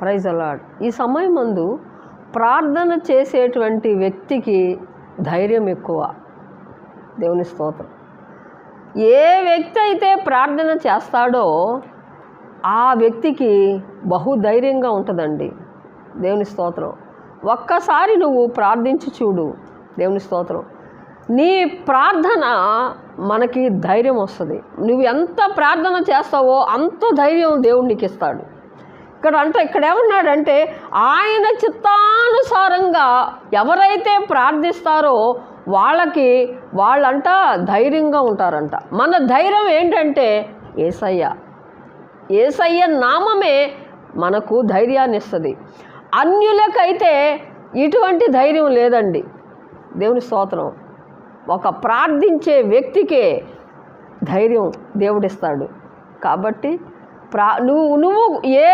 Praise the lord. ఈ సమయం ముందు ప్రార్థన చేసేటువంటి వ్యక్తికి ధైర్యం ఎక్కువ. దేవుని స్తోత్రం. ఏ వ్యక్తి అయితే ప్రార్థన చేస్తాడో ఆ వ్యక్తికి బహుధైర్యంగా ఉంటుందండి. దేవుని స్తోత్రం. ఒక్కసారి నువ్వు ప్రార్థించి చూడు. దేవుని స్తోత్రం. నీ ప్రార్థన మనకి ధైర్యం వస్తుంది. నువ్వు ఎంత ప్రార్థన చేస్తావో అంత ధైర్యం దేవుడు నీకు ఇస్తాడు. ఇక్కడ ఏమన్నాడంటే ఆయన చిత్తానుసారంగా ఎవరైతే ప్రార్థిస్తారో వాళ్ళంట ధైర్యంగా ఉంటారంట. మన ధైర్యం ఏంటంటే యేసయ్య నామమే మనకు ధైర్యాన్ని ఇస్తుంది. అన్యులకైతే ఇటువంటి ధైర్యం లేదండి. దేవుని స్తోత్రం. ఒక ప్రార్థించే వ్యక్తికే ధైర్యం దేవుడిస్తాడు. కాబట్టి నువ్వు ఏ